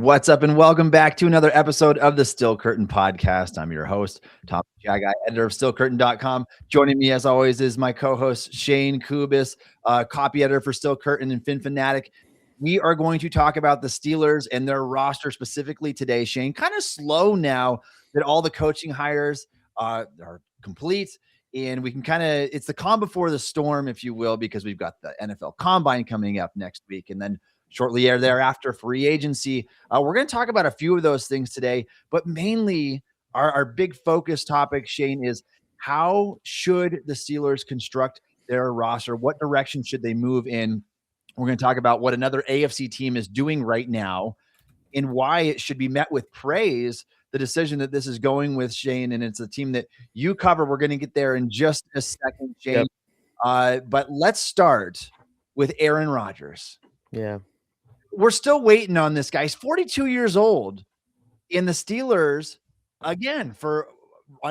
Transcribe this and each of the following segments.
What's up, and welcome back to another episode of the Still Curtain podcast. I'm your host, Tom Jaggi, editor of StillCurtain.com. Joining me, as always, is my co-host, Shayne Kubas, copy editor for Still Curtain and Fin Fanatic. We are going to talk about the Steelers and their roster specifically today, Shayne. Kind of slow now that all the coaching hires are complete, and we can it's the calm before the storm, if you will, because we've got the NFL Combine coming up next week, and then shortly thereafter, free agency. We're going to talk about a few of those things today, but mainly our big focus topic, Shayne, is how should the Steelers construct their roster? What direction should they move in? We're going to talk about what another AFC team is doing right now and why it should be met with praise, the decision that this is going with, Shayne, and it's a team that you cover. We're going to get there in just a second, Shayne. Yep. But let's start with Aaron Rodgers. Yeah. We're still waiting on this guy. He's 42 years old. And the Steelers, again, for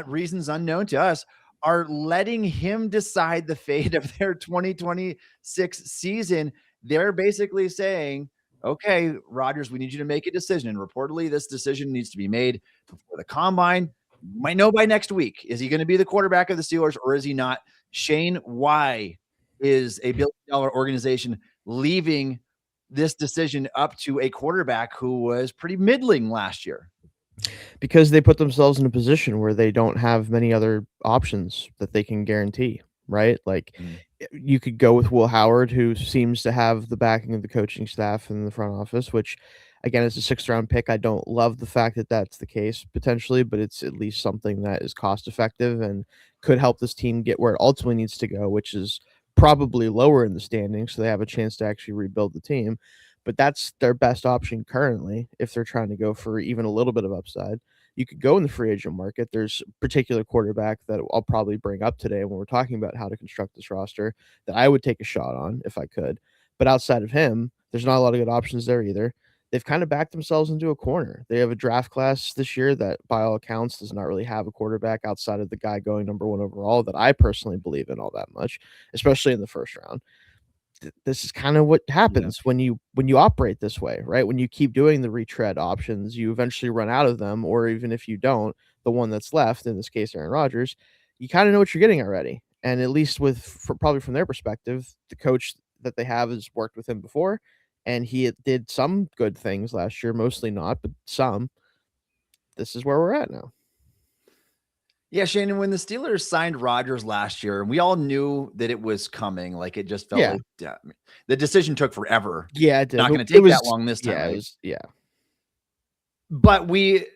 reasons unknown to us, are letting him decide the fate of their 2026 season. They're basically saying, okay, Rodgers, we need you to make a decision. And reportedly, this decision needs to be made before the Combine. You might know by next week. Is he going to be the quarterback of the Steelers or is he not? Shayne, why is a billion-dollar organization leaving this decision up to a quarterback who was pretty middling last year? Because they put themselves in a position where they don't have many other options that they can guarantee, right? Like you could go with Will Howard, who seems to have the backing of the coaching staff and the front office, which again is a 6th round pick. I don't love the fact that that's the case potentially, but it's at least something that is cost effective and could help this team get where it ultimately needs to go, which is probably lower in the standings, so they have a chance to actually rebuild the team. But that's their best option currently if they're trying to go for even a little bit of upside. You could go in the free agent market. There's a particular quarterback that I'll probably bring up today when we're talking about how to construct this roster that I would take a shot on if I could. But outside of him, there's not a lot of good options there either. They've kind of backed themselves into a corner. They have a draft class this year that, by all accounts, does not really have a quarterback outside of the guy going number 1 overall that I personally believe in all that much, especially in the first round. This is kind of what happens when you operate this way, right? When you keep doing the retread options, you eventually run out of them, or even if you don't, the one that's left, in this case, Aaron Rodgers, you kind of know what you're getting already. And at least probably from their perspective, the coach that they have has worked with him before, and he did some good things last year, mostly not, but some. This is where we're at now. Yeah, Shayne, and when the Steelers signed Rodgers last year, and we all knew that it was coming, like it just felt like the decision took forever. Yeah, it did. Not going to take that long this time. Yeah, right? But we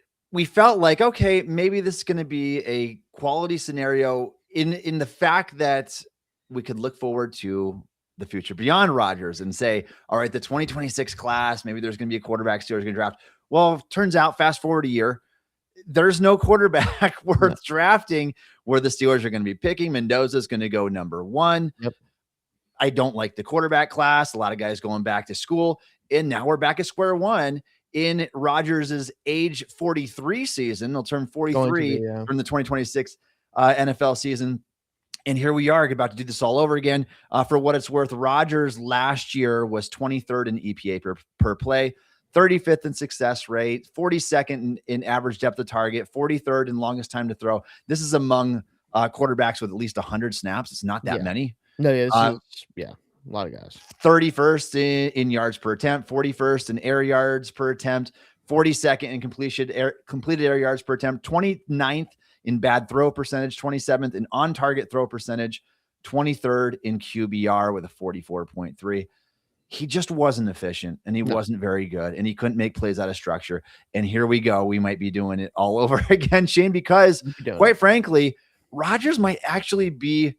felt like, okay, maybe this is going to be a quality scenario in the fact that we could look forward to the future beyond Rodgers and say, all right, the 2026 class, maybe there's going to be a quarterback Steelers going to draft. Well, turns out, fast forward a year, there's no quarterback worth drafting where the Steelers are going to be picking. Mendoza's going to go number 1. Yep. I don't like the quarterback class. A lot of guys going back to school. And now we're back at square one in Rodgers' age 43 season. They'll turn 43 from the 2026 NFL season. And here we are about to do this all over again. For what it's worth, Rodgers last year was 23rd in EPA per play. 35th in success rate, 42nd in average depth of target, 43rd in longest time to throw. This is among quarterbacks with at least 100 snaps. It's not that many. No, a lot of guys. 31st in yards per attempt, 41st in air yards per attempt, 42nd in completed air yards per attempt, 29th in bad throw percentage, 27th in on-target throw percentage, 23rd in QBR with a 44.3. He just wasn't efficient, and he wasn't very good, and he couldn't make plays out of structure. And here we go. We might be doing it all over again, Shayne, because quite frankly, Rodgers might actually be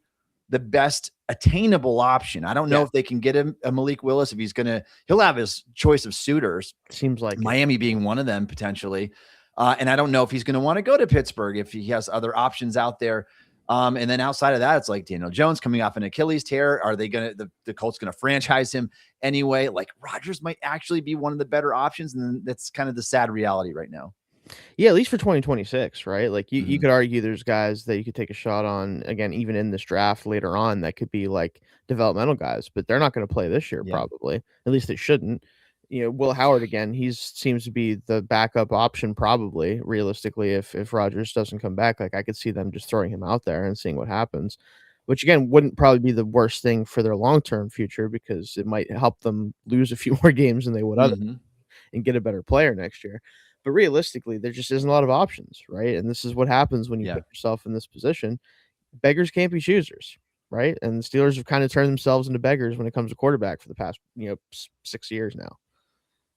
the best attainable option. I don't know if they can get him a Malik Willis, if he'll have his choice of suitors. Seems like Miami being one of them potentially. And I don't know if he's going to want to go to Pittsburgh if he has other options out there. And then outside of that, it's like Daniel Jones coming off an Achilles tear. Are they going to, the Colts going to franchise him anyway? Like Rodgers might actually be one of the better options. And that's kind of the sad reality right now. Yeah, at least for 2026, right? Like you could argue there's guys that you could take a shot on, again, even in this draft later on, that could be like developmental guys, but they're not going to play this year, probably. At least they shouldn't. Will Howard again, seems to be the backup option probably, realistically, if Rodgers doesn't come back. Like, I could see them just throwing him out there and seeing what happens, which again wouldn't probably be the worst thing for their long-term future because it might help them lose a few more games than they would otherwise and get a better player next year. But realistically, there just isn't a lot of options, right? And this is what happens when you put yourself in this position. Beggars can't be choosers, right? And the Steelers have kind of turned themselves into beggars when it comes to quarterback for the past, 6 years now.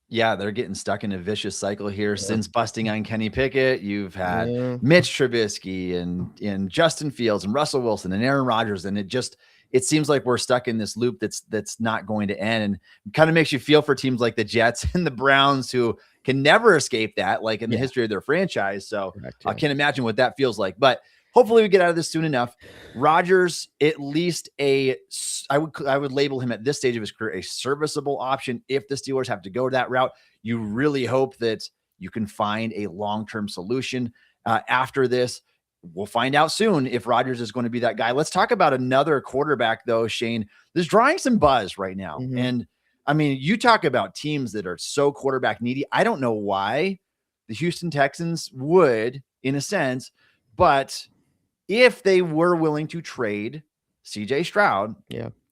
Yeah, they're getting stuck in a vicious cycle here since busting on Kenny Pickett. You've had Mitch Trubisky and Justin Fields and Russell Wilson and Aaron Rodgers, and it seems like we're stuck in this loop that's not going to end, and kind of makes you feel for teams like the Jets and the Browns who can never escape that, like in the history of their franchise. So correct, I can't imagine what that feels like, but hopefully we get out of this soon enough. Rodgers, at least I would label him at this stage of his career a serviceable option. If the Steelers have to go that route, you really hope that you can find a long-term solution after this. We'll find out soon if Rodgers is going to be that guy. Let's talk about another quarterback, though, Shayne. There's drawing some buzz right now. And, I mean, you talk about teams that are so quarterback needy. I don't know why the Houston Texans would, in a sense, but if they were willing to trade CJ Stroud,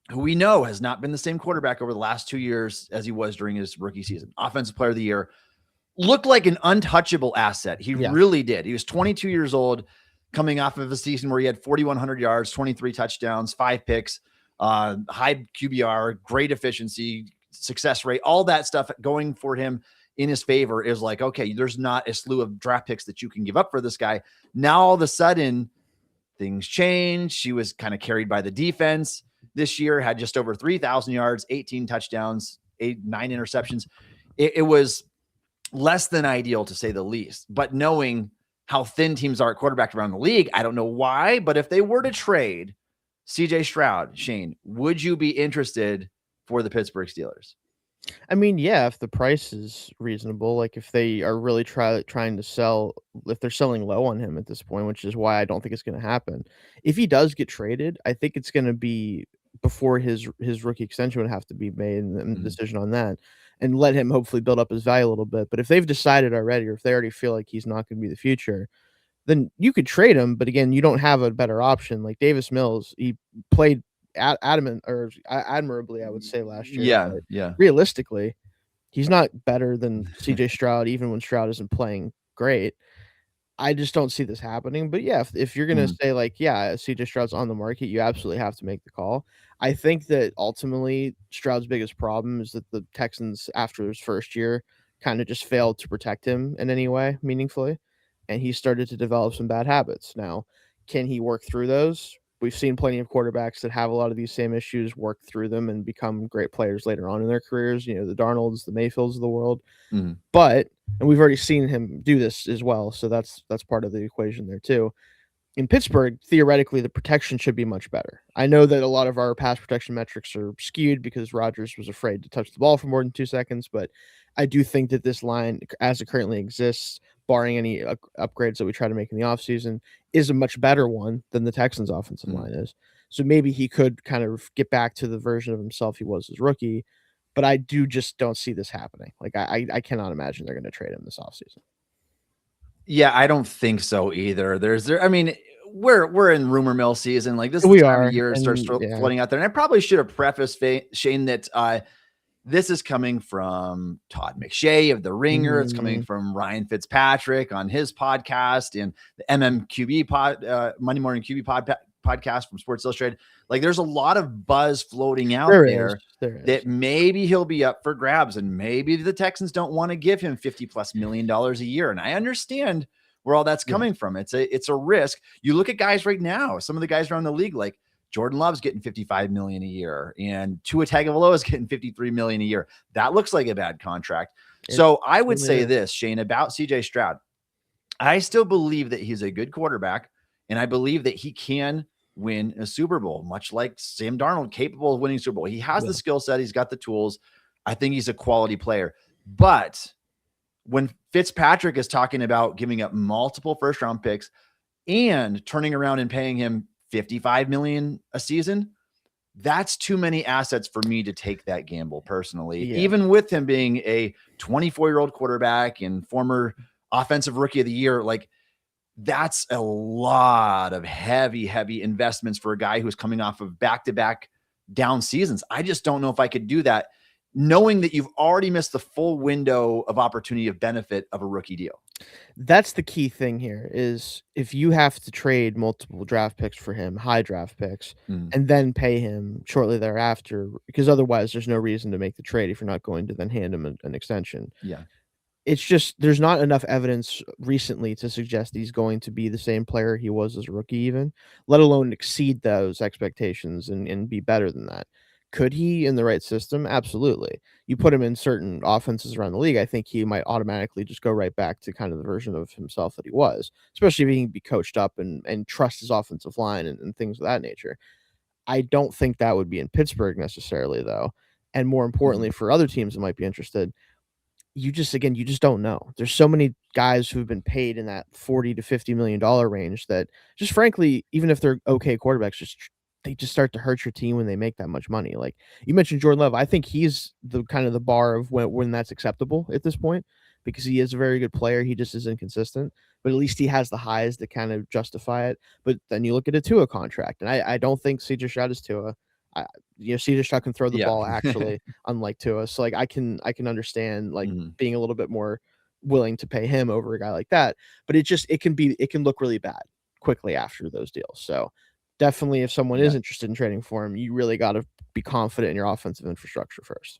who we know has not been the same quarterback over the last 2 years as he was during his rookie season, offensive player of the year, looked like an untouchable asset. He really did. He was 22 years old, coming off of a season where he had 4,100 yards, 23 touchdowns, 5 picks, high QBR, great efficiency, success rate, all that stuff going for him in his favor is like, okay, there's not a slew of draft picks that you can give up for this guy. Now, all of a sudden, things changed. She was kind of carried by the defense this year, had just over 3,000 yards, 18 touchdowns, 9 interceptions. It was less than ideal, to say the least. But knowing how thin teams are at quarterback around the league, I don't know why, but if they were to trade CJ Stroud, Shayne, would you be interested for the Pittsburgh Steelers? I mean, yeah, if the price is reasonable, like if they are really trying to sell, if they're selling low on him at this point, which is why I don't think it's going to happen. If he does get traded, I think it's going to be before his rookie extension would have to be made and the decision on that, and let him hopefully build up his value a little bit. But if they've decided already, or if they already feel like he's not going to be the future, then you could trade him. But again, you don't have a better option. Like Davis Mills, he played admirably, I would say, last year. Yeah. Realistically, he's not better than CJ Stroud, even when Stroud isn't playing great. I just don't see this happening. But yeah, if you're gonna say like, yeah, CJ Stroud's on the market, you absolutely have to make the call. I think that ultimately Stroud's biggest problem is that the Texans, after his first year, kind of just failed to protect him in any way meaningfully, and he started to develop some bad habits. Now, can he work through those? We've seen plenty of quarterbacks that have a lot of these same issues work through them and become great players later on in their careers. The Darnolds, the Mayfields of the world. But, and we've already seen him do this as well. So that's part of the equation there too. In Pittsburgh, theoretically, the protection should be much better. I know that a lot of our pass protection metrics are skewed because Rodgers was afraid to touch the ball for more than 2 seconds. But I do think that this line, as it currently exists, barring any upgrades that we try to make in the offseason, is a much better one than the Texans' offensive line is. So maybe he could kind of get back to the version of himself he was as rookie, but I just don't see this happening. Like I cannot imagine they're going to trade him this offseason. Yeah, I don't think so either. I mean, we're in rumor mill season. Like this is the time of year it starts floating out there. And I probably should have prefaced, Shayne, that this is coming from Todd McShay of The Ringer. It's coming from Ryan Fitzpatrick on his podcast and the MMQB Monday Morning QB podcast from Sports Illustrated. Like there's a lot of buzz floating out there that maybe he'll be up for grabs, and maybe the Texans don't want to give him $50+ million a year. And I understand where all that's coming from. It's a risk. You look at guys right now, some of the guys around the league, like Jordan Love's getting $55 million a year, and Tua Tagovailoa is getting $53 million a year. That looks like a bad contract. So I would say this, Shayne, about CJ Stroud. I still believe that he's a good quarterback, and I believe that he can win a Super Bowl, much like Sam Darnold, capable of winning Super Bowl. He has the skill set. He's got the tools. I think he's a quality player. But when Fitzpatrick is talking about giving up multiple first-round picks and turning around and paying him $55 million a season, that's too many assets for me to take that gamble personally, Yeah. even with him being a 24-year-old quarterback and former offensive rookie of the year. Like, that's a lot of heavy investments for a guy who's coming off of back-to-back down seasons. I just don't know if I could do that, knowing that you've already missed the full window of opportunity of benefit of a rookie deal. That's the key thing here is if you have to trade multiple draft picks for him, high draft picks, and then pay him shortly thereafter, because otherwise there's no reason to make the trade if you're not going to then hand him an extension. Yeah. It's just there's not enough evidence recently to suggest he's going to be the same player he was as a rookie even, let alone exceed those expectations and be better than that. Could he in the right system? Absolutely. You put him in certain offenses around the league, I think he might automatically just go right back to kind of the version of himself that he was, especially if he can be coached up and trust his offensive line and things of that nature. I don't think that would be in Pittsburgh necessarily, though. And more importantly, for other teams that might be interested, you just don't know. There's so many guys who've been paid in that $40 to $50 million range that just frankly, even if they're okay quarterbacks, they just start to hurt your team when they make that much money. Like you mentioned Jordan Love, I think he's the kind of the bar of when that's acceptable at this point because he is a very good player. He just is inconsistent, but at least he has the highs that kind of justify it. But then you look at a Tua contract, and I don't think CJ Stroud is Tua. CJ Stroud can throw the ball actually, unlike Tua. So like I can understand like being a little bit more willing to pay him over a guy like that. But it can look really bad quickly after those deals. So definitely if someone is interested in trading for him, you really got to be confident in your offensive infrastructure first.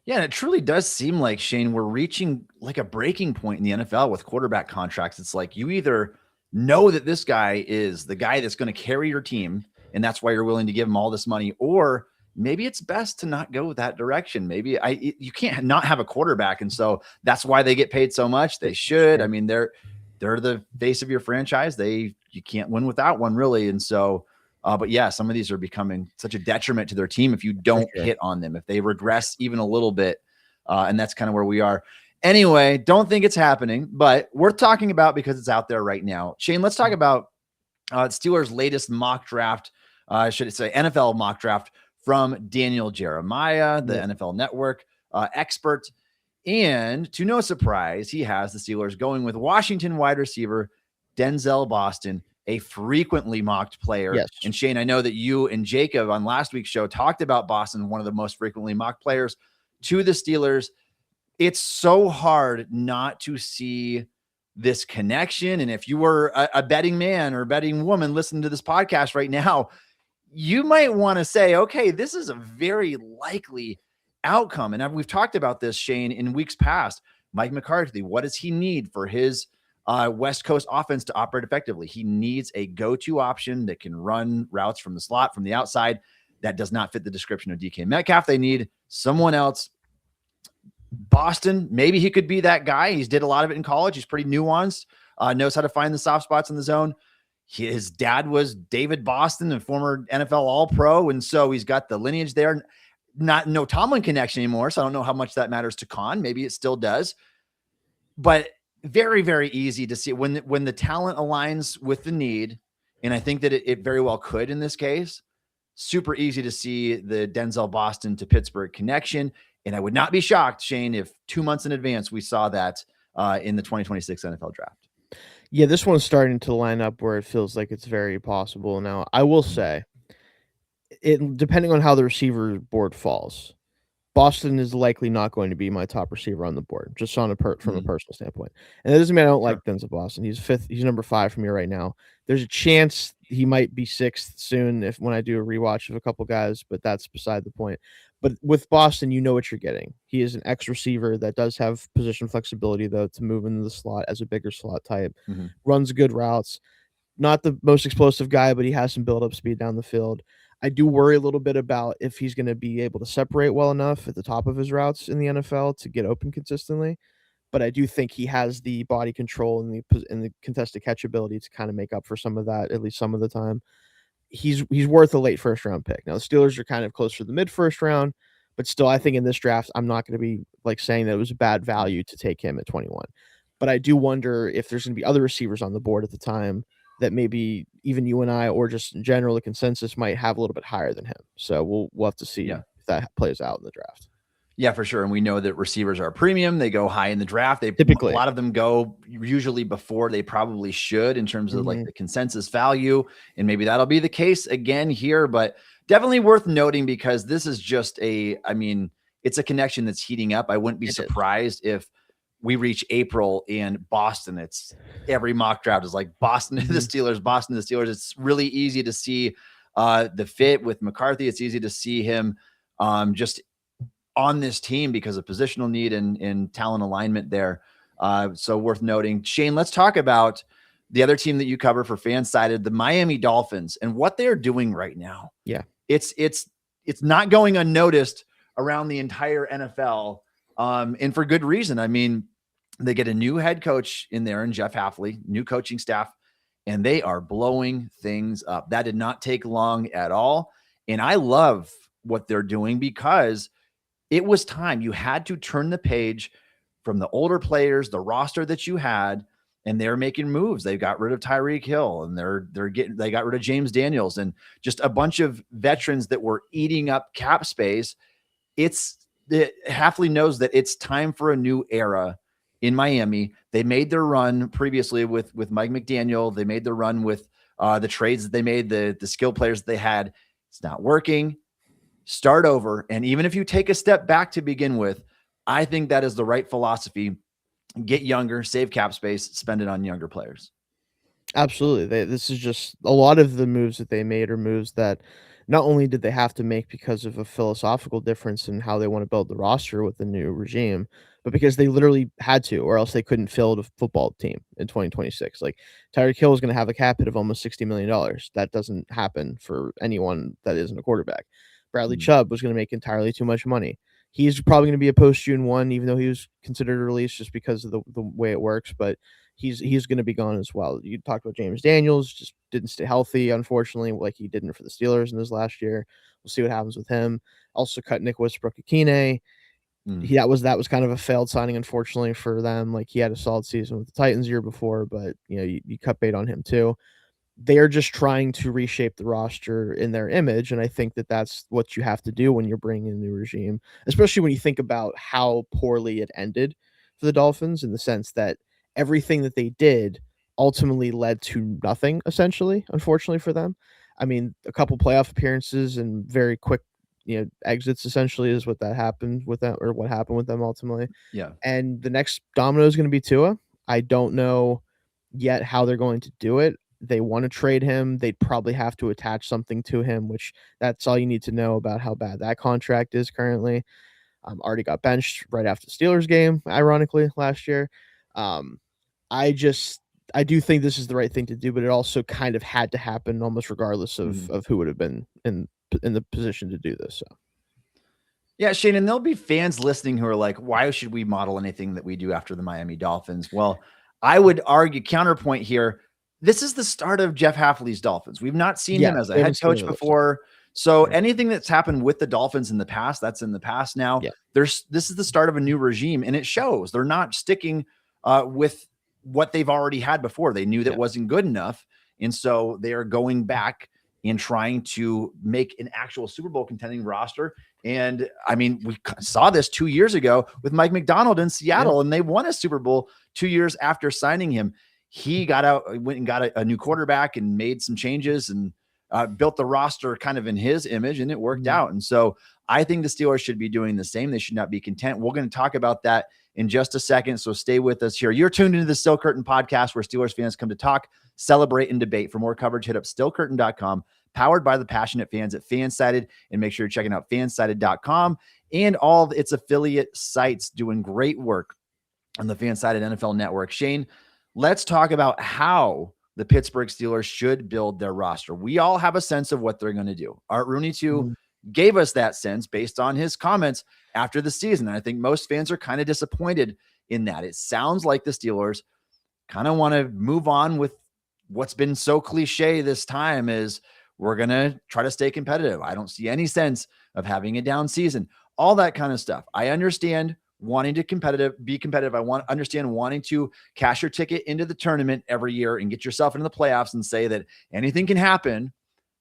Yeah, and it truly does seem like, Shayne, we're reaching like a breaking point in the NFL with quarterback contracts. It's like you either know that this guy is the guy that's going to carry your team, and that's why you're willing to give him all this money, or maybe it's best to not go that direction. Maybe you can't not have a quarterback, and so that's why they get paid so much. They should. I mean, they're the face of your franchise. You can't win without one, really, and so. But yeah, some of these are becoming such a detriment to their team if you don't hit on them, if they regress even a little bit. And that's kind of where we are. Anyway, don't think it's happening, but we're talking about because it's out there right now. Shayne, let's talk about Steelers' latest mock draft. Should I say NFL mock draft from Daniel Jeremiah, the NFL Network expert. And to no surprise, he has the Steelers going with Washington wide receiver Denzel Boston, a frequently mocked player. Yes. And Shayne, I know that you and Jacob on last week's show talked about Boston, one of the most frequently mocked players to the Steelers. It's so hard not to see this connection. And if you were a betting man or betting woman listening to this podcast right now, you might want to say, okay, this is a very likely outcome. And we've talked about this, Shayne, in weeks past. Mike McCarthy, what does he need for his West Coast offense to operate effectively? He needs a go-to option that can run routes from the slot, from the outside. That does not fit the description of DK Metcalf. They need someone else. Boston, maybe he could be that guy. He's did a lot of it in college. He's pretty nuanced, knows how to find the soft spots in the zone. His dad was David Boston, a former NFL All-Pro, and so he's got the lineage there. No Tomlin connection anymore, so I don't know how much that matters to Khan. Maybe it still does. But very, very easy to see when the talent aligns with the need, and I think that it very well could in this case. Super easy to see the Denzel Boston to Pittsburgh connection, and I would not be shocked, Shayne, if 2 months in advance we saw that in the 2026 NFL draft. Yeah, this one's starting to line up where it feels like it's very possible. Now, I will say, depending on how the receiver board falls, Boston is likely not going to be my top receiver on the board, just from a personal standpoint. And that doesn't mean I don't like Denzel Boston. He's fifth. He's number 5 for me right now. There's a chance he might be 6th soon when I do a rewatch of a couple guys, but that's beside the point. But with Boston, you know what you're getting. He is an X receiver that does have position flexibility, though, to move into the slot as a bigger slot type. Runs good routes. Not the most explosive guy, but he has some build-up speed down the field. I do worry a little bit about if he's going to be able to separate well enough at the top of his routes in the NFL to get open consistently. But I do think he has the body control and the contested catch ability to kind of make up for some of that, at least some of the time. He's worth a late first round pick. Now the Steelers are kind of closer to the mid first round, but still, I think in this draft, I'm not going to be like saying that it was a bad value to take him at 21. But I do wonder if there's going to be other receivers on the board at the time that maybe even you and I, or just in general, the consensus might have a little bit higher than him. So we'll have to see if that plays out in the draft. Yeah, for sure. And we know that receivers are a premium. They go high in the draft. Typically, a lot of them go usually before they probably should in terms of like the consensus value. And maybe that'll be the case again here, but definitely worth noting because this is just it's a connection that's heating up. I wouldn't be surprised if we reach April and Boston, it's every mock draft is like Boston to the Steelers, Boston to the Steelers. It's really easy to see the fit with McCarthy. It's easy to see him just on this team because of positional need and talent alignment there. So worth noting. Shayne, let's talk about the other team that you cover for Fansided, the Miami Dolphins, and what they're doing right now. Yeah. It's not going unnoticed around the entire NFL. And for good reason. I mean, they get a new head coach in there in Jeff Hafley, new coaching staff, and they are blowing things up. That did not take long at all. And I love what they're doing because it was time. You had to turn the page from the older players, the roster that you had, and they're making moves. They got rid of Tyreek Hill and they got rid of James Daniels and just a bunch of veterans that were eating up cap space. Hafley knows that it's time for a new era in Miami. They made their run previously with Mike McDaniel. They made their run with the trades that they made, the skill players that they had. It's not working. Start over. And even if you take a step back to begin with, I think that is the right philosophy. Get younger, save cap space, spend it on younger players. Absolutely. This is just a lot of the moves that they made are moves that not only did they have to make because of a philosophical difference in how they want to build the roster with the new regime, but because they literally had to, or else they couldn't field a football team in 2026. Like Tyreek Hill is going to have a cap hit of almost $60 million. That doesn't happen for anyone that isn't a quarterback. Bradley Chubb was going to make entirely too much money. He's probably going to be a post-June 1, even though he was considered a release just because of the way it works, but he's going to be gone as well. You talked about James Daniels, just didn't stay healthy, unfortunately, like he didn't for the Steelers in his last year. We'll see what happens with him. Also cut Nick Westbrook-Akine. That was kind of a failed signing, unfortunately, for them. Like he had a solid season with the Titans year before, but you cut bait on him too. They are just trying to reshape the roster in their image, and I think that that's what you have to do when you're bringing in a new regime, especially when you think about how poorly it ended for the Dolphins in the sense that everything that they did ultimately led to nothing, essentially, unfortunately for them. I mean, a couple playoff appearances and very quick, exits essentially is what happened with them ultimately. Yeah. And the next domino is going to be Tua. I don't know yet how they're going to do it. They want to trade him. They'd probably have to attach something to him, which that's all you need to know about how bad that contract is currently. Already got benched right after the Steelers game, ironically, last year. I do think this is the right thing to do, but it also kind of had to happen almost regardless of who would have been in the position to do this. So. Yeah, Shayne, and there'll be fans listening who are like, why should we model anything that we do after the Miami Dolphins? Well, I would argue counterpoint here. This is the start of Jeff Hafley's Dolphins. We've not seen him as a head coach before. So anything that's happened with the Dolphins in the past, that's in the past now. Yeah. This is the start of a new regime, and it shows. They're not sticking with what they've already had before. They knew that wasn't good enough, and so they are going back and trying to make an actual Super Bowl contending roster. And I mean, we saw this 2 years ago with Mike McDonald in Seattle, and they won a Super Bowl 2 years after signing him. He went and got a new quarterback and made some changes and built the roster kind of in his image, and it worked out. And so I think the Steelers should be doing the same. They should not be content. We're going to talk about that in just a second, so stay with us here. You're tuned into the Still Curtain podcast, where Steelers fans come to talk, celebrate, and debate. For more coverage, hit up stillcurtain.com, powered by the passionate fans at Fansided, and make sure you're checking out fansided.com and all of its affiliate sites doing great work on the Fansided NFL network. Shayne, let's talk about how the Pittsburgh Steelers should build their roster. We all have a sense of what they're going to do. Art Rooney, too, gave us that sense based on his comments after the season. And I think most fans are kind of disappointed in that. It sounds like the Steelers kind of want to move on with what's been so cliche this time is we're going to try to stay competitive. I don't see any sense of having a down season, all that kind of stuff. I understand wanting to be competitive. I understand wanting to cash your ticket into the tournament every year and get yourself into the playoffs and say that anything can happen,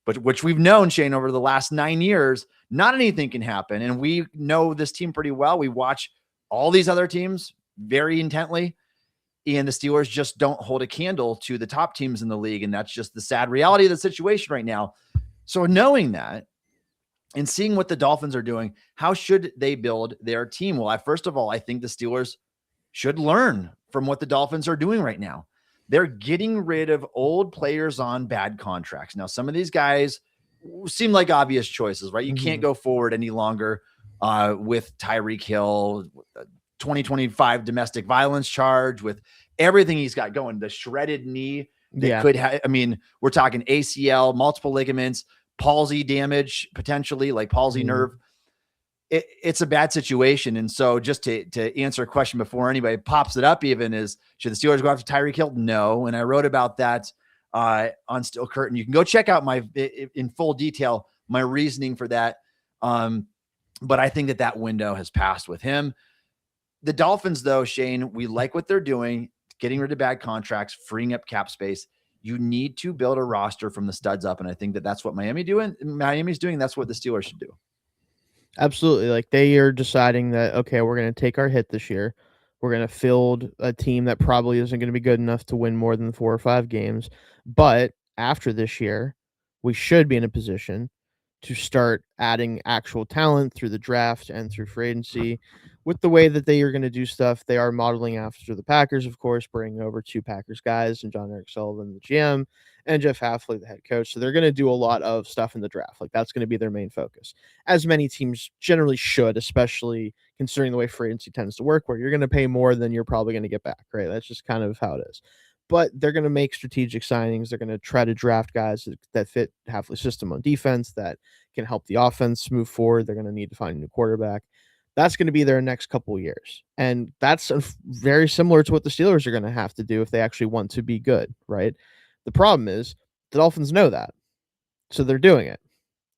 but which we've known, Shayne, over the last 9 years, not anything can happen. And we know this team pretty well. We watch all these other teams very intently, and the Steelers just don't hold a candle to the top teams in the league. And that's just the sad reality of the situation right now. So knowing that, and seeing what the Dolphins are doing, how should they build their team? Well, first of all, I think the Steelers should learn from what the Dolphins are doing right now. They're getting rid of old players on bad contracts. Now, some of these guys seem like obvious choices, right? You can't go forward any longer with Tyreek Hill, 2025 domestic violence charge, with everything he's got going, the shredded knee that could have, I mean, we're talking ACL, multiple ligaments, palsy damage, potentially like palsy nerve. It's a bad situation. And so just to answer a question before anybody pops it up even is, should the Steelers go after Tyreek Hill? No. And I wrote about that on Still Curtain. You can go check out in full detail, my reasoning for that. But I think that window has passed with him. The Dolphins, though, Shayne, we like what they're doing, getting rid of bad contracts, freeing up cap space. You need to build a roster from the studs up. And I think that that's what Miami's doing. That's what the Steelers should do. Absolutely. Like, they are deciding that, okay, we're going to take our hit this year. We're going to field a team that probably isn't going to be good enough to win more than 4 or 5 games. But after this year, we should be in a position to start adding actual talent through the draft and through free agency. With the way that they are going to do stuff, they are modeling after the Packers, of course, bringing over 2 Packers guys and John Eric Sullivan, the GM, and Jeff Hafley, the head coach. So they're going to do a lot of stuff in the draft. Like, that's going to be their main focus, as many teams generally should, especially considering the way free agency tends to work, where you're going to pay more than you're probably going to get back, right? That's just kind of how it is. But they're going to make strategic signings. They're going to try to draft guys that fit Hafley's system on defense, that can help the offense move forward. They're going to need to find a new quarterback. That's going to be their next couple of years. And that's very similar to what the Steelers are going to have to do if they actually want to be good, right? The problem is the Dolphins know that, so they're doing it.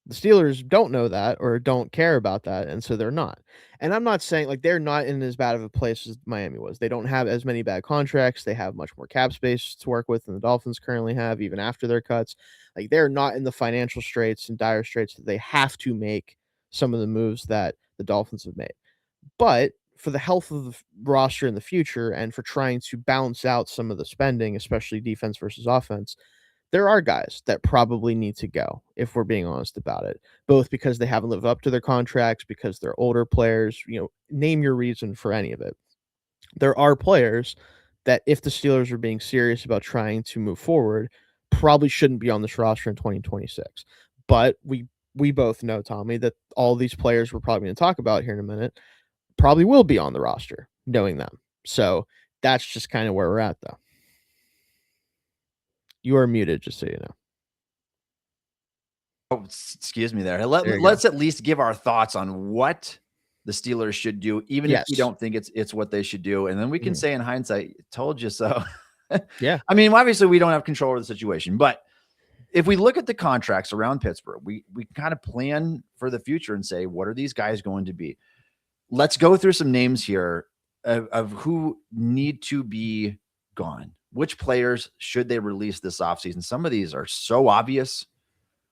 The Steelers don't know that or don't care about that, and so they're not. And I'm not saying, like, they're not in as bad of a place as Miami was. They don't have as many bad contracts. They have much more cap space to work with than the Dolphins currently have, even after their cuts. Like, they're not in the financial straits and dire straits that they have to make some of the moves that the Dolphins have made. But for the health of the roster in the future and for trying to balance out some of the spending, especially defense versus offense, there are guys that probably need to go, if we're being honest about it, both because they haven't lived up to their contracts, because they're older players, name your reason for any of it. There are players that, if the Steelers are being serious about trying to move forward, probably shouldn't be on this roster in 2026. But we both know, Tommy, that all these players we're probably going to talk about here in a minute probably will be on the roster, knowing them. So that's just kind of where we're at, though. You are muted, just so you know. Oh, excuse me there. Let's at least give our thoughts on what the Steelers should do, even if you don't think it's what they should do. And then we can say in hindsight, told you so. Yeah. I mean, obviously we don't have control of the situation, but if we look at the contracts around Pittsburgh, we kind of plan for the future and say, what are these guys going to be? Let's go through some names here of who need to be gone. Which players should they release this offseason? Some of these are so obvious.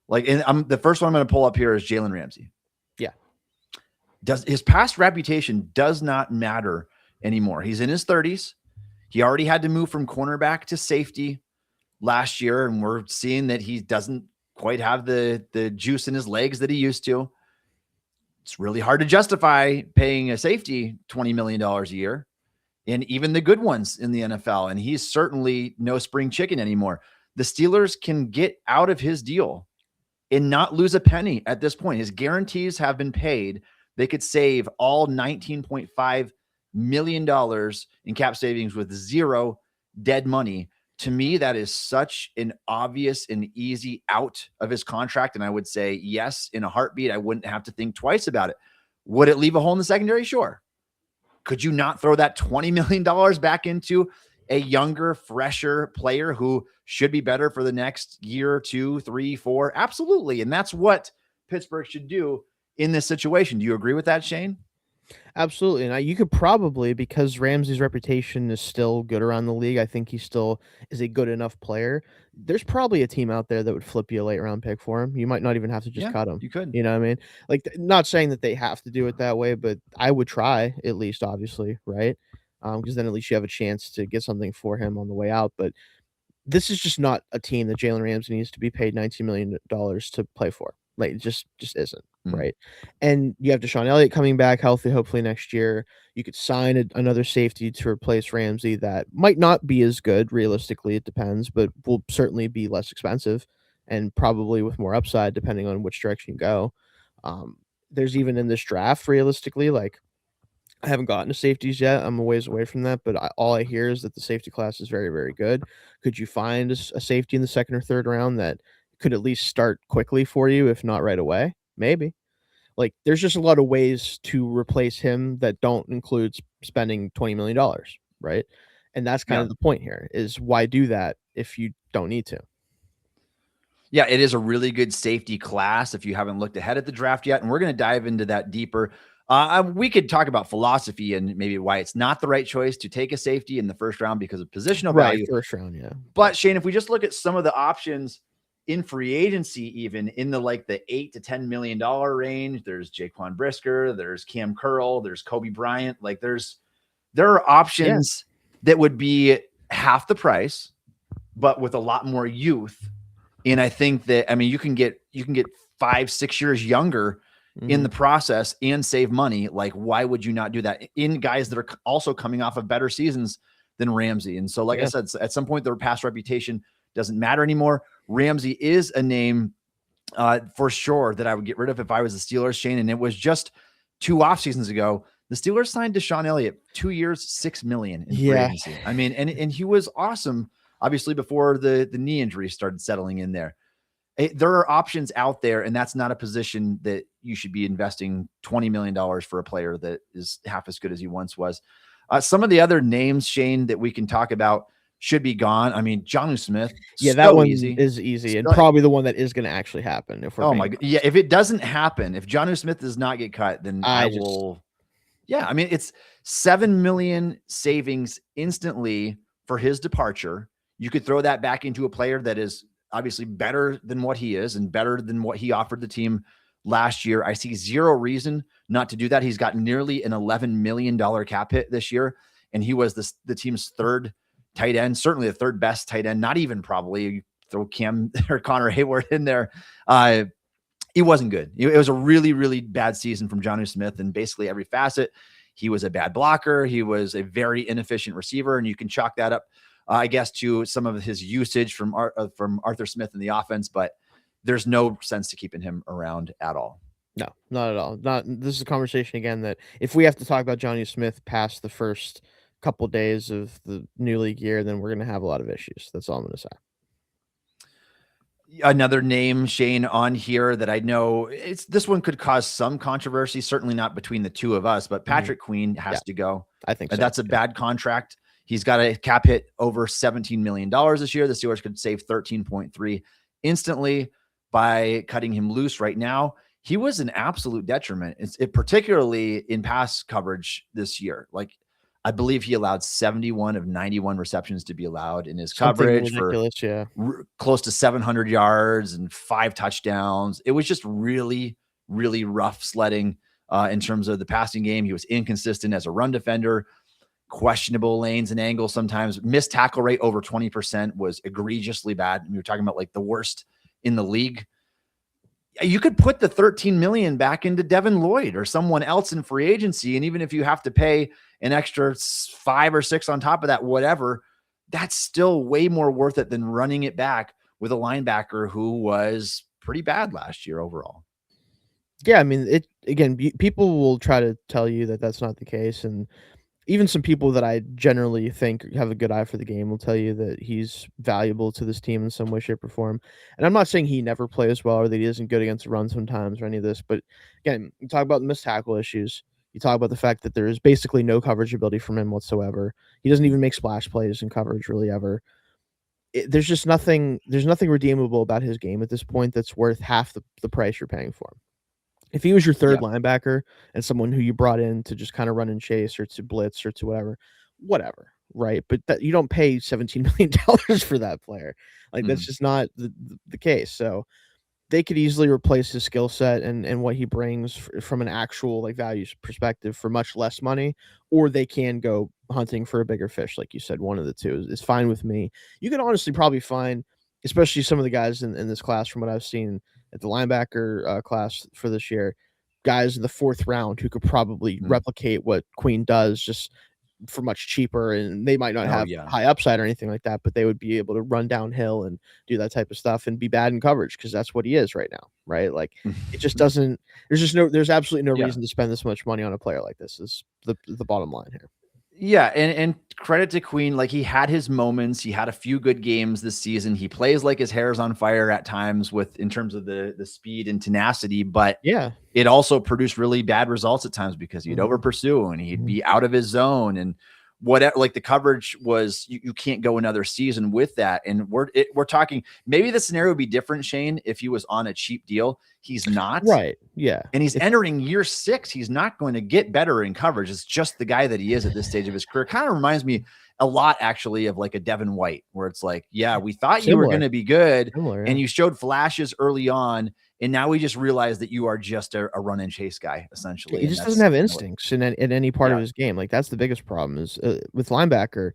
Like, the first one I'm going to pull up here is Jalen Ramsey. Yeah. His past reputation does not matter anymore. He's in his 30s. He already had to move from cornerback to safety last year, and we're seeing that he doesn't quite have the juice in his legs that he used to. It's really hard to justify paying a safety $20 million a year, and even the good ones in the NFL. And he's certainly no spring chicken anymore. The Steelers can get out of his deal and not lose a penny at this point. His guarantees have been paid. They could save all $19.5 million in cap savings with zero dead money. To me, that is such an obvious and easy out of his contract. And I would say, yes, in a heartbeat, I wouldn't have to think twice about it. Would it leave a hole in the secondary? Sure. Could you not throw that $20 million back into a younger, fresher player who should be better for the next year, 2, 3, 4? Absolutely. And that's what Pittsburgh should do in this situation. Do you agree with that, Shayne? Absolutely, and you could probably, because Ramsey's reputation is still good around the league, I think he still is a good enough player. There's probably a team out there that would flip you a late round pick for him. You might not even have to just Yeah, cut him. you could. You know what I mean? Like, not saying that they have to do it that way, but I would try at least, obviously, right? Because then at least you have a chance to get something for him on the way out. But this is just not a team that Jalen Ramsey needs to be paid $19 million to play for. Like, it just isn't, right? And you have Deshaun Elliott coming back healthy, hopefully next year. You could sign another safety to replace Ramsey that might not be as good, realistically, it depends, but will certainly be less expensive and probably with more upside, depending on which direction you go. There's even in this draft, realistically, like, I haven't gotten to safeties yet. I'm a ways away from that, but all I hear is that the safety class is very, very good. Could you find a safety in the second or third round that could at least start quickly for you, if not right away? Maybe. Like, there's just a lot of ways to replace him that don't include spending $20 million, right? And that's kind of the point here: is why do that if you don't need to? Yeah, it is a really good safety class if you haven't looked ahead at the draft yet. And we're going to dive into that deeper. We could talk about philosophy and maybe why it's not the right choice to take a safety in the first round because of positional value. First round, yeah. But Shayne, if we just look at some of the options in free agency, even in the $8 to $10 million range, there's Jaquan Brisker, there's Cam Curl, there's Kobe Bryant. Like there are options that would be half the price, but with a lot more youth. And I think that, I mean, you can get 5-6 years younger in the process and save money. Like, why would you not do that in guys that are also coming off of better seasons than Ramsey? And so, like I said, at some point, their past reputation doesn't matter anymore. Ramsey is a name for sure that I would get rid of if I was the Steelers, Shayne. And it was just 2 off seasons ago. The Steelers signed Deshaun Elliott 2 years, $6 million in free agency. I mean, and he was awesome, obviously, before the knee injury started settling in there. There are options out there, and that's not a position that you should be investing $20 million for a player that is half as good as he once was. Some of the other names, Shayne, that we can talk about should be gone. I mean, Jonnu Smith. Yeah, that one is easy and probably the one that is going to actually happen. If we're God. Yeah, if it doesn't happen, if Jonnu Smith does not get cut, then I will. Yeah, I mean, it's $7 million savings instantly for his departure. You could throw that back into a player that is obviously better than what he is and better than what he offered the team last year. I see zero reason not to do that. He's got nearly an $11 million cap hit this year, and he was the team's third tight end, certainly the third best tight end, not even probably. You throw Cam or Connor Hayward in there. It wasn't good. It was a really, really bad season from Jonnu Smith in basically every facet. He was a bad blocker. He was a very inefficient receiver, and you can chalk that up, I guess, to some of his usage from Arthur Smith in the offense, but there's no sense to keeping him around at all. No, not at all. This is a conversation again that if we have to talk about Jonnu Smith past the first couple days of the new league year, then we're going to have a lot of issues. That's all I'm going to say. Another name, Shayne, on here that I know this one could cause some controversy, certainly not between the two of us, but Patrick Queen has to go. I think so. That's a bad contract. He's got a cap hit over $17 million this year. The Steelers could save 13.3 instantly by cutting him loose right now. He was an absolute detriment. It particularly in pass coverage this year. Like, I believe he allowed 71 of 91 receptions to be allowed in his coverage for close to 700 yards and 5 touchdowns. It was just really, really rough sledding in terms of the passing game. He was inconsistent as a run defender, questionable lanes and angles sometimes. Missed tackle rate over 20% was egregiously bad. We were talking about like the worst in the league. You could put the 13 million back into Devin Lloyd or someone else in free agency. And even if you have to pay an extra 5 or 6 on top of that, whatever, that's still way more worth it than running it back with a linebacker who was pretty bad last year overall. Yeah. I mean, people will try to tell you that that's not the case. And even some people that I generally think have a good eye for the game will tell you that he's valuable to this team in some way, shape, or form. And I'm not saying he never plays well or that he isn't good against the run sometimes or any of this. But again, you talk about missed tackle issues. You talk about the fact that there is basically no coverage ability from him whatsoever. He doesn't even make splash plays in coverage really ever. There's just nothing redeemable about his game at this point that's worth half the price you're paying for him. If he was your third linebacker and someone who you brought in to just kind of run and chase or to blitz or to whatever, right? But that you don't pay $17 million for that player. Like that's just not the case. So they could easily replace his skill set and what he brings from an actual like values perspective for much less money, or they can go hunting for a bigger fish. Like you said, one of the two is fine with me. You can honestly probably find, especially some of the guys in this class from what I've seen at the linebacker class for this year, guys in the 4th round who could probably replicate what Queen does just for much cheaper, and they might not have high upside or anything like that, but they would be able to run downhill and do that type of stuff and be bad in coverage because that's what he is right now, right? Like it just doesn't. There's absolutely no reason to spend this much money on a player like this. Is the bottom line here. Yeah, and credit to Queen, like he had his moments. He had a few good games this season. He plays like his hair's on fire at times in terms of the speed and tenacity, but it also produced really bad results at times because he'd over pursue and he'd be out of his zone and whatever. Like the coverage was, you can't go another season with that. And we're talking maybe the scenario would be different, Shayne, if he was on a cheap deal. He's not, right? Yeah, and he's entering year 6. He's not going to get better in coverage. It's just the guy that he is at this stage of his career. Kind of reminds me a lot, actually, of like a Devin White, where it's like, yeah, we thought you were going to be good, and you showed flashes early on, and now we just realized that you are just a run and chase guy, essentially. He just doesn't have instincts in any part of his game. Like that's the biggest problem is with linebacker,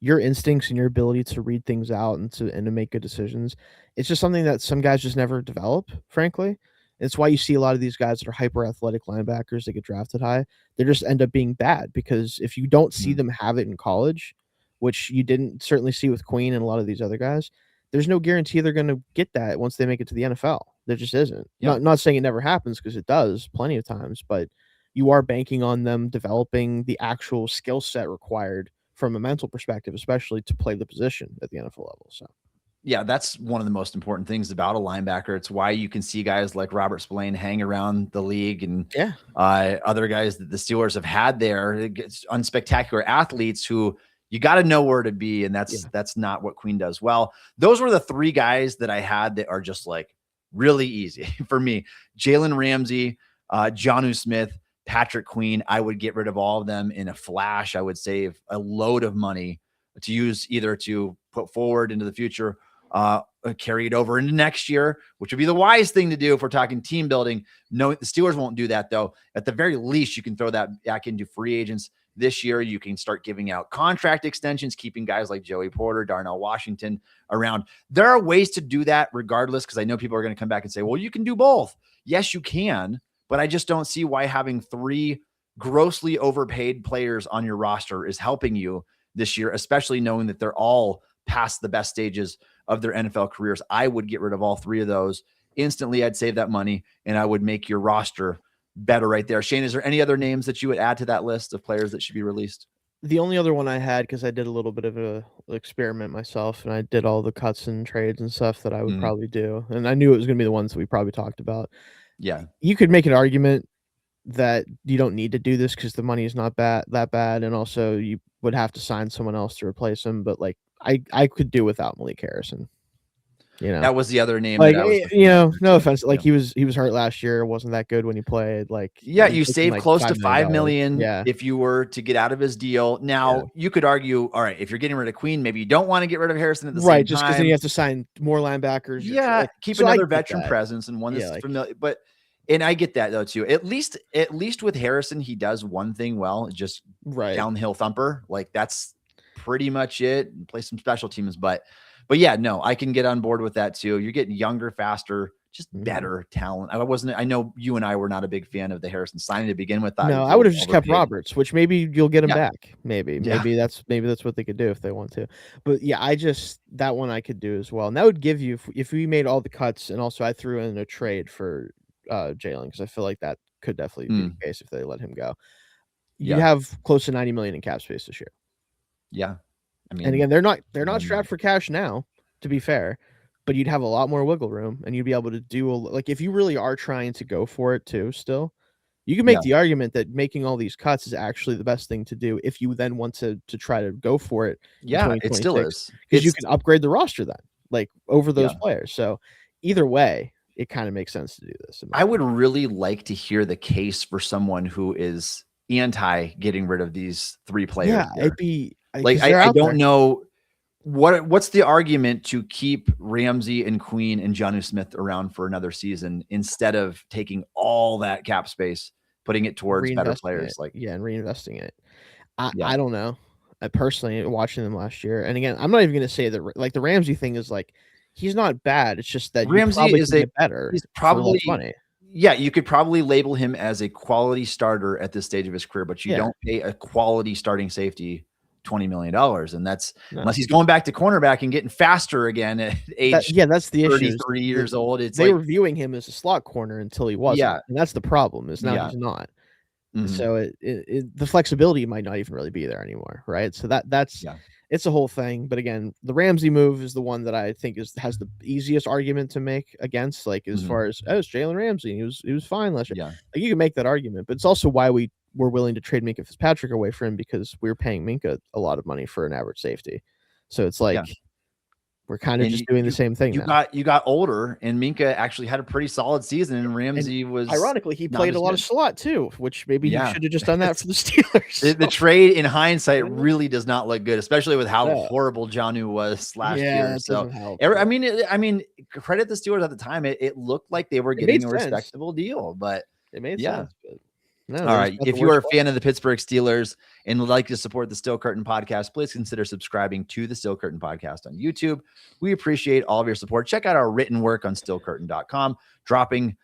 your instincts and your ability to read things out and to make good decisions. It's just something that some guys just never develop, frankly. It's why you see a lot of these guys that are hyper athletic linebackers that get drafted high. They just end up being bad because if you don't see them have it in college, which you didn't certainly see with Queen and a lot of these other guys, there's no guarantee they're going to get that once they make it to the NFL. There just isn't. Not saying it never happens because it does plenty of times, but you are banking on them developing the actual skill set required from a mental perspective, especially to play the position at the NFL level. So. Yeah, that's one of the most important things about a linebacker. It's why you can see guys like Robert Spillane hang around the league and other guys that the Steelers have had there. It's unspectacular athletes who you got to know where to be, and that's not what Queen does well. Those were the 3 guys that I had that are just like really easy for me. Jalen Ramsey, Jonnu Smith, Patrick Queen. I would get rid of all of them in a flash. I would save a load of money to use either to put forward into the future, carry it over into next year, which would be the wise thing to do if we're talking team building. No, the Steelers won't do that though. At the very least, you can throw that back into free agents this year. You can start giving out contract extensions, keeping guys like Joey Porter, Darnell Washington around. There are ways to do that regardless, because I know people are going to come back and say, well, you can do both. Yes, you can, but I just don't see why having 3 grossly overpaid players on your roster is helping you this year, especially knowing that they're all past the best stages of their NFL careers. I would get rid of all 3 of those instantly. I'd save that money and I would make your roster better right there. Shayne, is there any other names that you would add to that list of players that should be released? The only other one I had, because I did a little bit of a experiment myself and I did all the cuts and trades and stuff that I would probably do. And I knew it was going to be the ones that we probably talked about. Yeah. You could make an argument that you don't need to do this because the money is not that bad. And also you would have to sign someone else to replace him. But like, I could do without Malik Harrison. You know, that was the other name. Like, no offense. Like he was hurt last year. Wasn't that good when he played. Like, you saved like close to $5 million if you were to get out of his deal. Now you could argue, all right, if you're getting rid of Queen, maybe you don't want to get rid of Harrison at the same time. Just because then you have to sign more linebackers. Yeah, keep another veteran presence and one that's familiar. But and I get that though too. At least with Harrison, he does one thing well, just downhill thumper. Like that's pretty much it. Play some special teams, but yeah, no, I can get on board with that too. You're getting younger, faster, just better talent. I know you and I were not a big fan of the Harrison signing to begin with. No, I would have just kept Roberts, which maybe you'll get him back. Maybe that's what they could do if they want to. But yeah, that one I could do as well. And that would give you, if we made all the cuts and also I threw in a trade for Jalen, because I feel like that could definitely be the case if they let him go. You have close to $90 million in cap space this year. Yeah. I mean, and again, they're not strapped for cash now, to be fair, but you'd have a lot more wiggle room and you'd be able to do like if you really are trying to go for it too, still, you can make the argument that making all these cuts is actually the best thing to do if you then want to try to go for it. Yeah, it still is, because you can upgrade the roster then, like over those players. So either way, it kind of makes sense to do this. I would really like to hear the case for someone who is anti getting rid of these 3 players. Yeah, it'd be like, I don't know what's the argument to keep Ramsey and Queen and Jonnu Smith around for another season instead of taking all that cap space, putting it towards better players. And reinvesting it. I don't know. I personally watching them last year, and again, I'm not even going to say that like the Ramsey thing is like he's not bad. It's just that Ramsey is better. He's probably money. Yeah, you could probably label him as a quality starter at this stage of his career, but you don't pay a quality starting safety $20 million. And that's unless he's going back to cornerback and getting faster again at age that's the 33 years old. It's they were viewing him as a slot corner until he wasn't. Yeah. And that's the problem is now he's not. Mm-hmm. So the flexibility might not even really be there anymore. Right. So that's it's a whole thing. But again, the Ramsey move is the one that I think has the easiest argument to make against, like, as far as it's Jalen Ramsey. He was fine last year. Yeah. Like, you can make that argument, but it's also why we were willing to trade Minkah Fitzpatrick away for him, because we were paying Minkah a lot of money for an average safety. So it's like we're kind of just doing the same thing. You got older, and Minkah actually had a pretty solid season, and Ramsey was ironically he played a lot of slot too, which maybe he should have just done that for the Steelers. The trade in hindsight really does not look good, especially with how horrible Jonnu was last year. So help. I mean, credit the Steelers at the time. It looked like they were getting a respectable deal, but it made sense. But all right. If you are a fan of the Pittsburgh Steelers and would like to support the Steel Curtain podcast, please consider subscribing to the Steel Curtain podcast on YouTube. We appreciate all of your support. Check out our written work on steelcurtain.com, dropping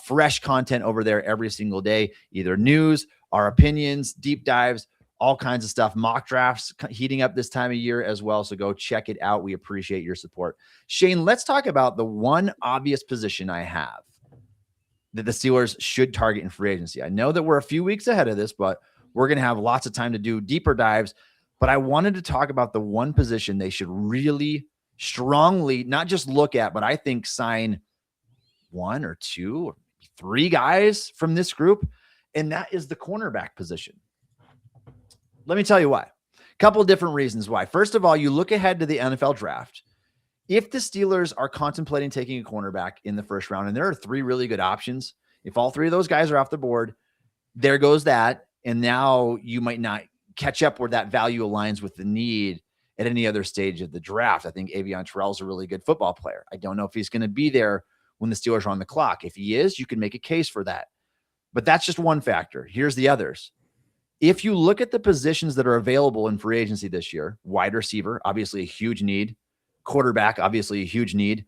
fresh content over there every single day, either news, our opinions, deep dives, all kinds of stuff, mock drafts heating up this time of year as well. So go check it out. We appreciate your support. Shayne, let's talk about the one obvious position I have that the Steelers should target in free agency. I know that we're a few weeks ahead of this, but we're going to have lots of time to do deeper dives. But I wanted to talk about the one position they should really strongly not just look at, but I think sign 1 or 2 or 3 guys from this group, and that is the cornerback position. Let me tell you why. A couple of different reasons why. First of all, you look ahead to the NFL draft. If the Steelers are contemplating taking a cornerback in the first round, and there are 3 really good options, if all 3 of those guys are off the board, there goes that. And now you might not catch up where that value aligns with the need at any other stage of the draft. I think Avion Terrell is a really good football player. I don't know if he's going to be there when the Steelers are on the clock. If he is, you can make a case for that. But that's just one factor. Here's the others. If you look at the positions that are available in free agency this year, wide receiver, obviously a huge need. Quarterback, obviously a huge need.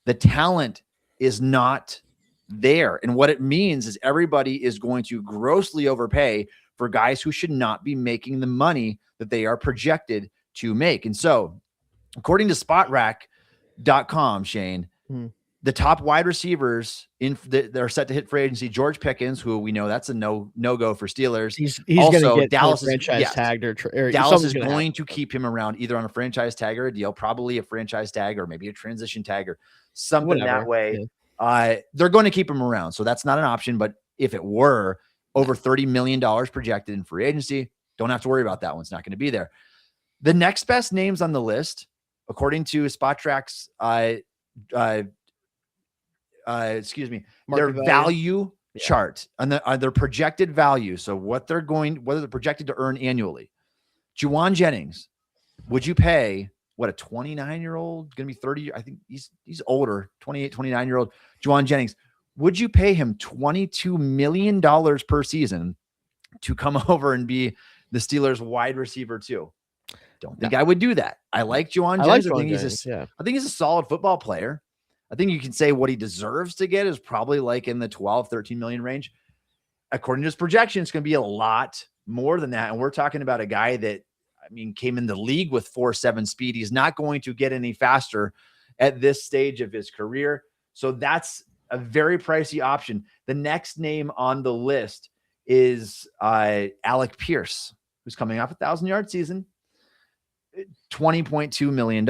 The talent is not there. And what it means is everybody is going to grossly overpay for guys who should not be making the money that they are projected to make. And so, according to spotrac.com, Shayne, the top wide receivers that are set to hit free agency, George Pickens, who we know that's a no-go for Steelers. He's also going to get Dallas franchise tagged or Dallas is going to keep him around either on a franchise tag or a deal, probably a franchise tag or maybe a transition tag or something that way. Yeah. They're going to keep him around. So that's not an option. But if it were over $30 million projected in free agency, don't have to worry about that one. It's not going to be there. The next best names on the list, according to Spotrac's their value chart and their projected value. So whether they're projected to earn annually. Juwan Jennings, would you pay a 29-year-old going to be 30? I think he's older, 28, 29-year-old Juwan Jennings. Would you pay him $22 million per season to come over and be the Steelers wide receiver too? Don't think I would do that. I like Juwan Jennings. I think he's a solid football player. I think you can say what he deserves to get is probably like in the 12, 13 million range. According to his projection, it's going to be a lot more than that. And we're talking about a guy that, came in the league with 4.7 speed. He's not going to get any faster at this stage of his career. So that's a very pricey option. The next name on the list is Alec Pierce, who's coming off a 1,000-yard season. $20.2 million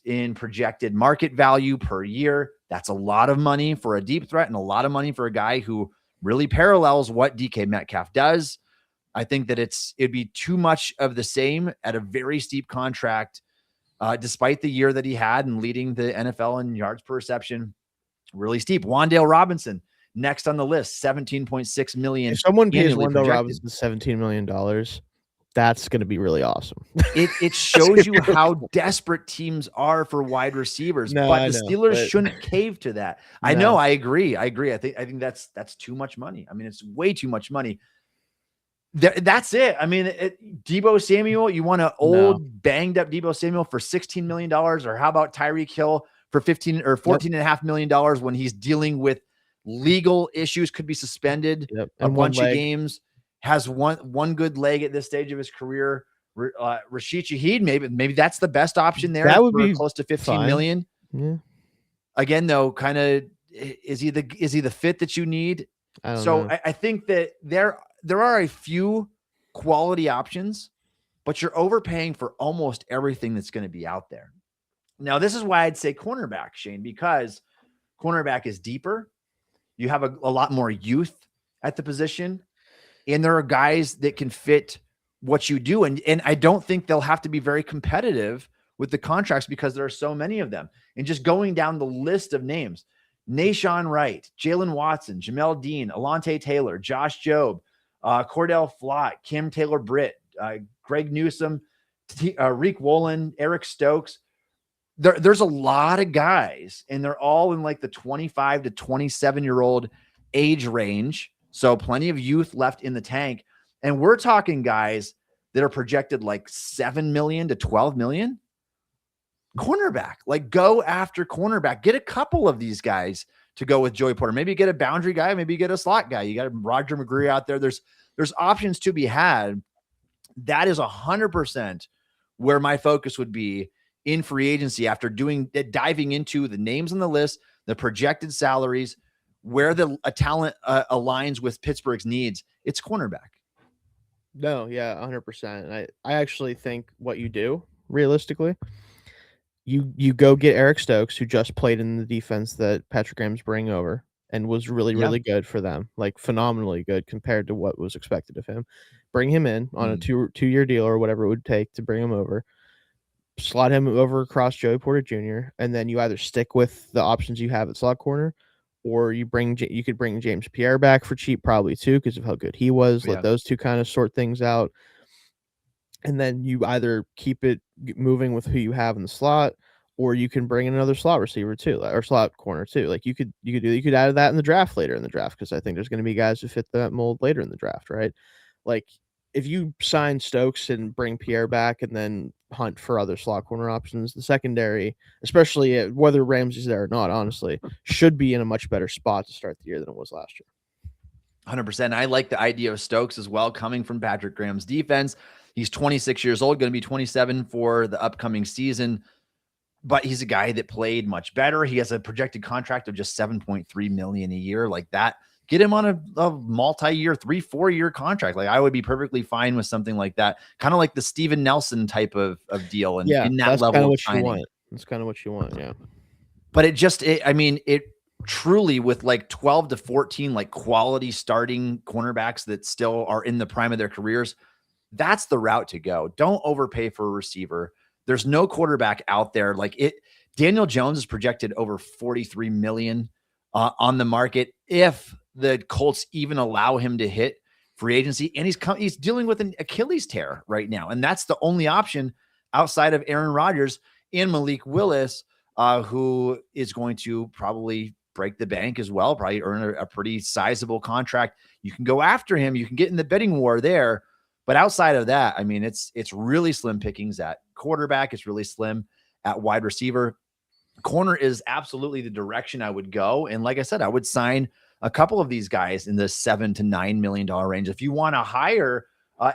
in projected market value per year. That's a lot of money for a deep threat and a lot of money for a guy who really parallels what DK Metcalf does. I think that it'd be too much of the same at a very steep contract, despite the year that he had and leading the NFL in yards per reception. really steep. Wan'Dale Robinson, next on the list, 17.6 million. If someone pays annually Wan'Dale projected. Robinson $17 million, that's going to be really awesome. It shows you how desperate teams are for wide receivers, No, but I the know, Steelers but shouldn't cave to that. I no. know. I agree. I think that's too much money. I mean, it's way too much money. That's it. I mean, Deebo Samuel, you want an old banged up Deebo Samuel for $16 million, or how about Tyreek Hill for 15 or $14.5 million when he's dealing with legal issues, could be suspended a bunch of games, has one good leg at this stage of his career. Rashid Shaheed, maybe that's the best option there. That would be close to 15 fine. million. Yeah. Again, though, kind of is he the fit that you need? I don't know. I think that there are a few quality options, but you're overpaying for almost everything that's going to be out there. Now, this is why I'd say cornerback, Shayne, because cornerback is deeper. You have a lot more youth at the position, and there are guys that can fit what you do. And I don't think they'll have to be very competitive with the contracts because there are so many of them. And just going down the list of names, Nashawn Wright, Jalen Watson, Jamel Dean, Alontae Taylor, Josh Jobe, Cordell Flott, Cam Taylor-Britt, Greg Newsome, Reek Wolin, Eric Stokes. There's a lot of guys, and they're all in like the 25 to 27-year-old age range. So plenty of youth left in the tank. And we're talking guys that are projected like 7 million to 12 million. Cornerback, like go after cornerback. Get a couple of these guys to go with Joey Porter. Maybe get a boundary guy. Maybe get a slot guy. You got Roger McGree out there. There's options to be had. That is 100% where my focus would be in free agency after diving into the names on the list, the projected salaries, where the talent aligns with Pittsburgh's needs. It's cornerback. No, yeah, 100%. I actually think what you do realistically, you go get Eric Stokes, who just played in the defense that Patrick Graham's bringing over and was really good for them, like phenomenally good compared to what was expected of him. Bring him in on a two-year deal or whatever it would take to bring him over. Slot him over across Joey Porter Jr., and then you either stick with the options you have at slot corner, or you could bring James Pierre back for cheap probably too because of how good he was. Let those two kind of sort things out. And then you either keep it moving with who you have in the slot, or you can bring in another slot receiver too, or slot corner too. Like you could add that in the draft later in the draft, because I think there's going to be guys who fit that mold later in the draft, right? Like if you sign Stokes and bring Pierre back and then hunt for other slot corner options, the secondary, especially whether Ramsey's there or not, honestly, should be in a much better spot to start the year than it was last year. 100%. I like the idea of Stokes as well, coming from Patrick Graham's defense. He's 26 years old, going to be 27 for the upcoming season, but he's a guy that played much better. He has a projected contract of just $7.3 million a year. Like that, get him on a multi-year, 3-4 year contract. Like I would be perfectly fine with something like that. Kind of like the Steven Nelson type of deal. And in that level of signing. That's kind of what you want. Yeah. But it truly, with like 12 to 14, like quality starting cornerbacks that still are in the prime of their careers, that's the route to go. Don't overpay for a receiver. There's no quarterback out there like it. Daniel Jones is projected over 43 million on the market if the Colts even allow him to hit free agency. And he's dealing with an Achilles tear right now. And that's the only option outside of Aaron Rodgers and Malik Willis, who is going to probably break the bank as well, probably earn a pretty sizable contract. You can go after him. You can get in the bidding war there. But outside of that, I mean, it's really slim pickings at quarterback. It's really slim at wide receiver. Corner is absolutely the direction I would go. And like I said, I would sign a couple of these guys in the $7 to $9 million range. If you want a higher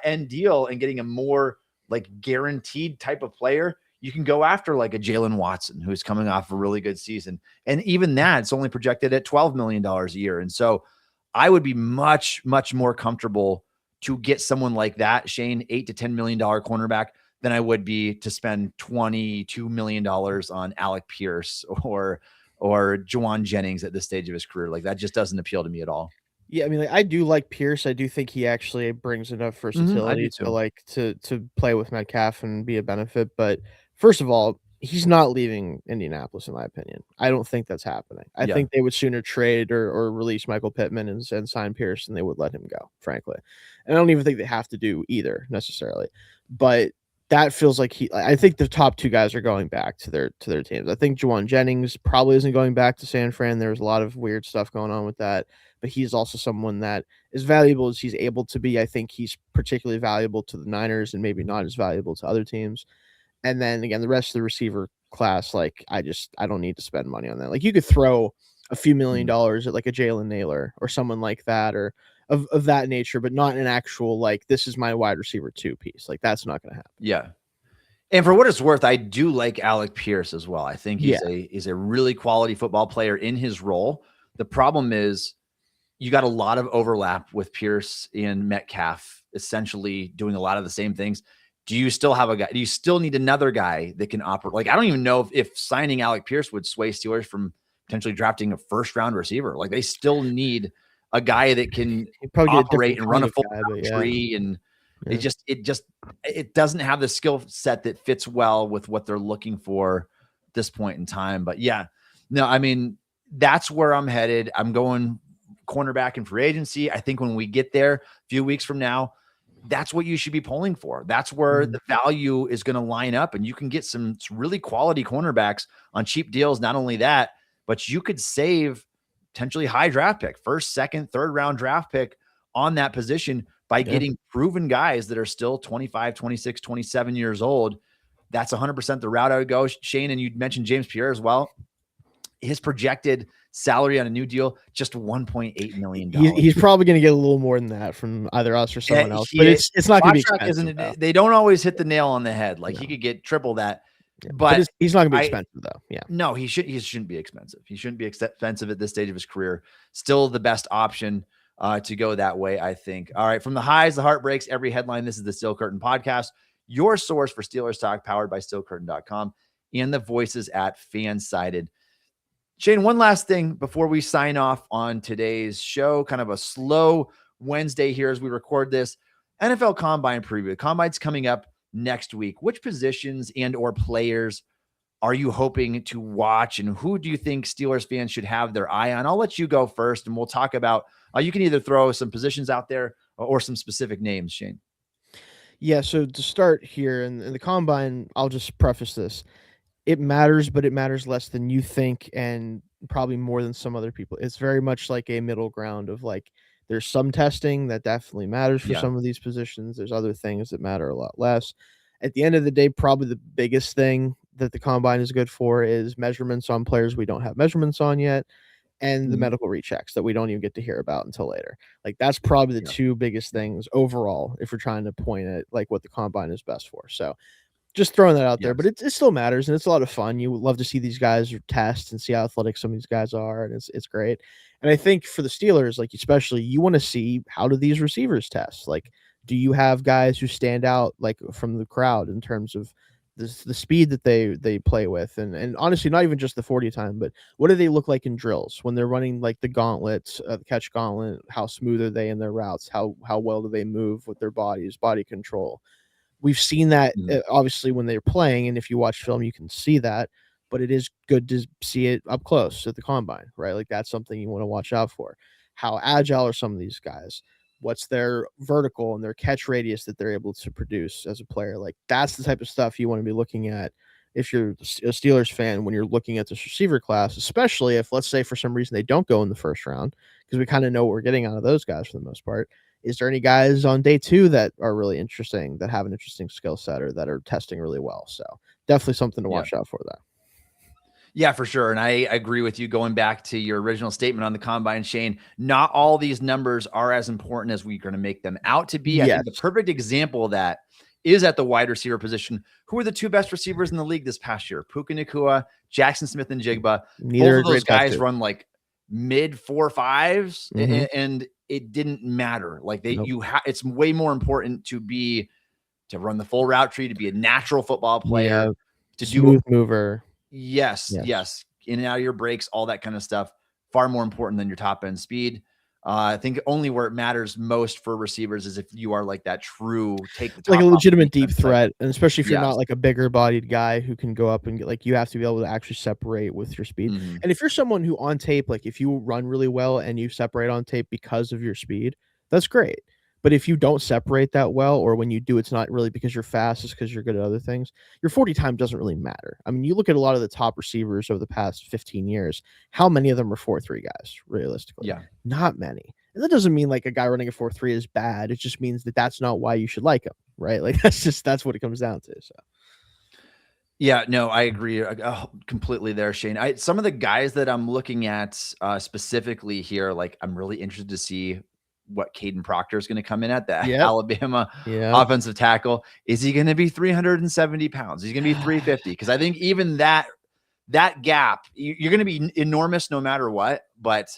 end deal and getting a more like guaranteed type of player, you can go after like a Jalen Watson, who's coming off a really good season. And even that, it's only projected at $12 million a year. And so I would be much, much more comfortable to get someone like that, Shayne, $8 to $10 million cornerback, than I would be to spend $22 million on Alec Pierce or Juwan Jennings at this stage of his career. Like that just doesn't appeal to me at all. Yeah, I mean, like, I do like Pierce. I do think he actually brings enough versatility to play with Metcalf and be a benefit. But first of all, he's not leaving Indianapolis, in my opinion. I don't think that's happening. I think they would sooner trade or release Michael Pittman and sign Pierce than they would let him go, frankly. And I don't even think they have to do either necessarily. But that feels like I think the top two guys are going back to their teams. I think Juwan Jennings probably isn't going back to San Fran. There's a lot of weird stuff going on with that. But he's also someone that, as valuable as he's able to be, I think he's particularly valuable to the Niners and maybe not as valuable to other teams. And then again, the rest of the receiver class, like I don't need to spend money on that. Like you could throw a few $1 million at like a Jalen Naylor or someone like that, or of that nature, but not an actual, like, this is my wide receiver 2 piece. Like that's not going to happen. Yeah. And for what it's worth, I do like Alec Pierce as well. I think he's a really quality football player in his role. The problem is you got a lot of overlap with Pierce and Metcalf, essentially doing a lot of the same things. Do you still have a guy? Do you still need another guy that can operate? Like, I don't even know if signing Alec Pierce would sway Steelers from potentially drafting a first-round receiver. Like, they still need a guy that can operate and run a full tree. And it doesn't have the skill set that fits well with what they're looking for at this point in time. But yeah, no, I mean, that's where I'm headed. I'm going cornerback in free agency. I think when we get there a few weeks from now, that's what you should be pulling for. That's where the value is going to line up, and you can get some really quality cornerbacks on cheap deals. Not only that, but you could save potentially high draft pick, first, second, third round draft pick on that position by getting proven guys that are still 25, 26, 27 years old. That's 100% the route I would go. Shayne, and you mentioned James Pierre as well. His projected salary on a new deal, just $1.8 million. He's probably going to get a little more than that from either us or someone else, but it's not going to be expensive. They don't always hit the nail on the head. Like he could get triple that, but he's not going to be expensive though. Yeah, no, he shouldn't be expensive. He shouldn't be expensive at this stage of his career. Still the best option to go that way, I think. All right, from the highs, the heartbreaks, every headline. This is the Steel Curtain Podcast, your source for Steelers talk, powered by SteelCurtain.com and the voices at Fansided. Shayne, one last thing before we sign off on today's show, kind of a slow Wednesday here as we record this. NFL Combine preview. The Combine's coming up next week. Which positions and or players are you hoping to watch, and who do you think Steelers fans should have their eye on? I'll let you go first, and we'll talk about, you can either throw some positions out there or some specific names, Shayne. Yeah, so to start here in the Combine, I'll just preface this. It matters, but it matters less than you think, and probably more than some other people. It's very much like a middle ground of, like, there's some testing that definitely matters for some of these positions. There's other things that matter a lot less. At the end of the day, probably the biggest thing that the Combine is good for is measurements on players we don't have measurements on yet, and the medical rechecks that we don't even get to hear about until later. Like, that's probably the two biggest things overall if we're trying to point at, like, what the Combine is best for. So just throwing that out there, but it still matters, and it's a lot of fun. You would love to see these guys test and see how athletic some of these guys are, and it's great. And I think for the Steelers, like, especially, you want to see, how do these receivers test? Like, do you have guys who stand out, like, from the crowd in terms of the speed that they play with, and honestly, not even just the 40 time, but what do they look like in drills when they're running, like, the gauntlets, the catch gauntlet? How smooth are they in their routes? How well do they move with their bodies, body control? We've seen that obviously when they're playing, and if you watch film, you can see that, but it is good to see it up close at the Combine, right? Like, that's something you want to watch out for. How agile are some of these guys? What's their vertical and their catch radius that they're able to produce as a player? Like, that's the type of stuff you want to be looking at if you're a Steelers fan when you're looking at this receiver class, especially if, let's say, for some reason they don't go in the first round, because we kind of know what we're getting out of those guys for the most part. Is there any guys on day 2 that are really interesting, that have an interesting skill set, or that are testing really well? So definitely something to watch out for that. Yeah, for sure. And I agree with you, going back to your original statement on the Combine, Shayne. Not all these numbers are as important as we're going to make them out to be. I think the perfect example of that is at the wide receiver position. Who are the 2 best receivers in the league this past year? Puka Nacua, Jackson Smith, and Jigba. Both of those guys run like mid 4.5s, and it didn't matter. Like, it's way more important to run the full route tree, to be a natural football player, to smooth mover. Yes. In and out of your breaks, all that kind of stuff. Far more important than your top end speed. I think only where it matters most for receivers is if you are like that true take the top like a off legitimate the deep defense, threat, and especially if you're yes. not like a bigger bodied guy who can go up and get, like, you have to be able to actually separate with your speed. Mhm. And if you're someone who on tape, like if you run really well and you separate on tape because of your speed, that's great. But if you don't separate that well, or when you do, it's not really because you're fast, it's because you're good at other things, your 40 time doesn't really matter. I mean, you look at a lot of the top receivers over the past 15 years, how many of them are 4.3 guys, realistically? Yeah. Not many. And that doesn't mean like a guy running a 4.3 is bad. It just means that that's not why you should like him, right? Like that's what it comes down to. So Yeah, no, I agree completely there, Shayne. Some of the guys that I'm looking at specifically here, like I'm really interested to see what Caden Proctor is going to come in at, the Yep. Alabama Yeah. offensive tackle. Is he going to be 370 pounds? He's going to be 350? Because I think even that gap, you're going to be enormous no matter what. But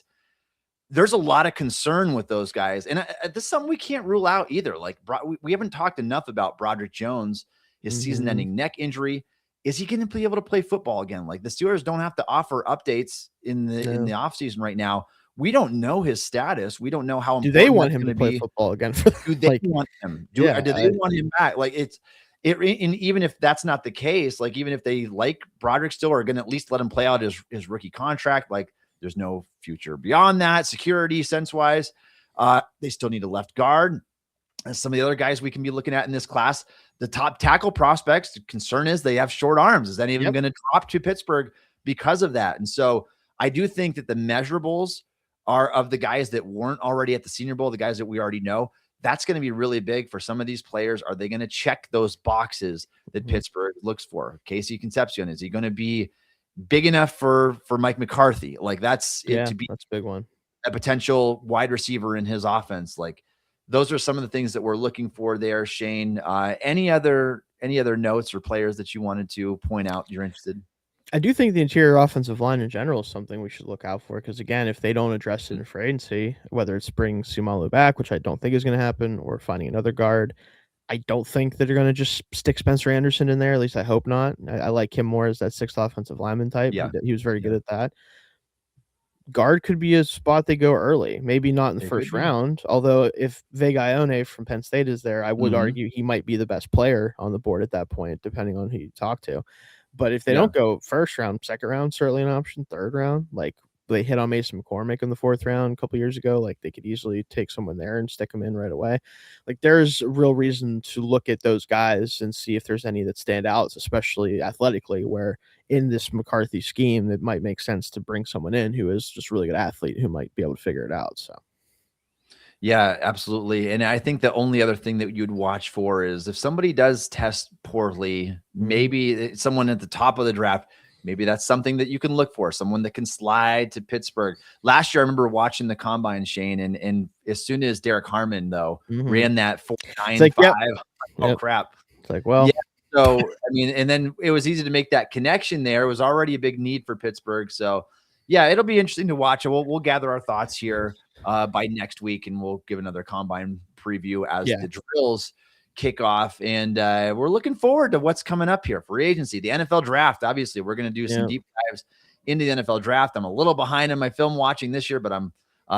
there's a lot of concern with those guys, and this is something we can't rule out either. Like we haven't talked enough about Broderick Jones, his season-ending neck injury. Is he going to be able to play football again? Like the Steelers don't have to offer updates in the offseason right now. We don't know his status. We don't know how do important they want that's him to gonna play be. football again? For Do they like, want him? Do they want him back? Like and even if that's not the case, like even if they like Broderick still, are going to at least let him play out his rookie contract. Like there's no future beyond that, security sense wise. They still need a left guard. And some of the other guys we can be looking at in this class, the top tackle prospects, the concern is they have short arms. Is that even going to drop to Pittsburgh because of that? And so I do think that the measurables are of the guys that weren't already at the Senior Bowl, the guys that we already know. That's going to be really big for some of these players. Are they going to check those boxes that Pittsburgh looks for? Casey Concepcion, is he going to be big enough for Mike McCarthy? Like that's it, to be that's a big one. A potential wide receiver in his offense. Like those are some of the things that we're looking for there, Shayne. Any other notes or players that you wanted to point out you're interested? I do think the interior offensive line in general is something we should look out for, because again, if they don't address it in free agency, whether it's bringing Sumalu back, which I don't think is going to happen, or finding another guard, I don't think that they're going to just stick Spencer Anderson in there. At least I hope not. I like him more as that sixth offensive lineman type. Yeah. He was very good at that. Guard could be a spot they go early, maybe not in the first round. Although if Vega Ione from Penn State is there, I would argue he might be the best player on the board at that point, depending on who you talk to. But if they don't go first round, second round, certainly an option. Third round, like they hit on Mason McCormick in the fourth round a couple years ago, like they could easily take someone there and stick them in right away. Like there's a real reason to look at those guys and see if there's any that stand out, especially athletically, where in this McCarthy scheme, it might make sense to bring someone in who is just a really good athlete who might be able to figure it out. So. Yeah, absolutely. And I think the only other thing that you'd watch for is if somebody does test poorly, maybe someone at the top of the draft, maybe that's something that you can look for, someone that can slide to Pittsburgh. Last year, I remember watching the combine, Shayne, and as soon as Derek Harmon, though, ran that 4.95, oh, crap. It's like, well. Yeah. So, I mean, and then it was easy to make that connection there. It was already a big need for Pittsburgh. So, yeah, it'll be interesting to watch. We'll gather our thoughts here by next week, and we'll give another combine preview as the drills kick off. And we're looking forward to what's coming up here. Free agency, the NFL draft. Obviously, we're going to do some deep dives into the NFL draft. I'm a little behind in my film watching this year, but I'm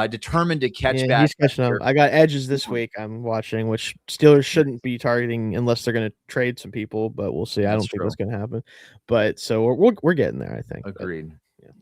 determined to catch back. He's catching up. I got edges this week I'm watching, which Steelers shouldn't be targeting unless they're going to trade some people, but we'll see. I don't think that's going to happen. But so we're getting there, I think. Agreed.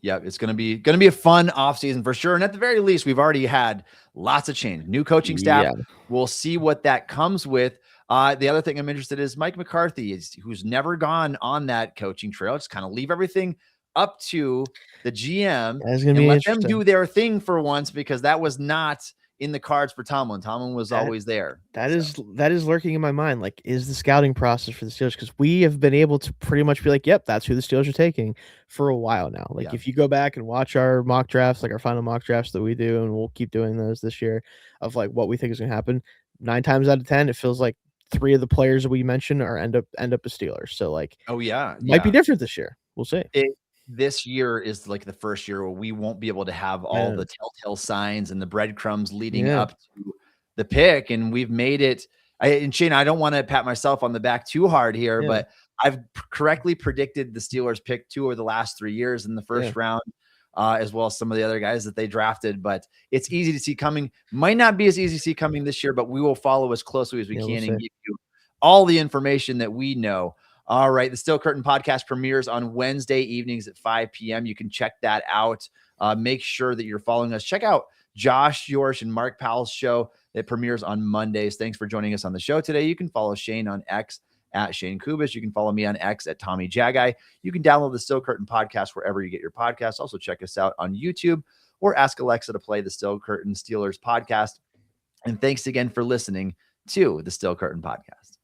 Yeah, it's going to be a fun offseason for sure. And at the very least, we've already had lots of change. New coaching staff. We'll see what that comes with. The other thing I'm interested in is Mike McCarthy, who's never gone on that coaching trail. Just kind of leave everything up to the GM and let them do their thing for once, because that was not in the cards for Tomlin. Tomlin was always there. That is lurking in my mind. Like, is the scouting process for the Steelers? Because we have been able to pretty much be like, yep, that's who the Steelers are taking for a while now. Like, if you go back and watch our mock drafts, like our final mock drafts that we do, and we'll keep doing those this year, of like what we think is going to happen, 9 times out of 10, it feels like 3 of the players that we mentioned end up a Steelers. So like, might be different this year. We'll see. This year is like the first year where we won't be able to have all the telltale signs and the breadcrumbs leading up to the pick. And we've made it. And Shayne, I don't want to pat myself on the back too hard here, but I've correctly predicted the Steelers pick 2 of the last 3 years in the first round. as well as some of the other guys that they drafted. But it's easy to see coming. Might not be as easy to see coming this year, but we will follow as closely as we can and give you all the information that we know. All right. The Steel Curtain podcast premieres on Wednesday evenings at 5 p.m. You can check that out. Make sure that you're following us. Check out Josh Yorsh and Mark Powell's show that premieres on Mondays. Thanks for joining us on the show today. You can follow Shayne on X at Shayne Kubas. You can follow me on X at Tommy Jaggi. You can download the Steel Curtain podcast wherever you get your podcasts. Also check us out on YouTube or ask Alexa to play the Steel Curtain Steelers podcast. And thanks again for listening to the Steel Curtain podcast.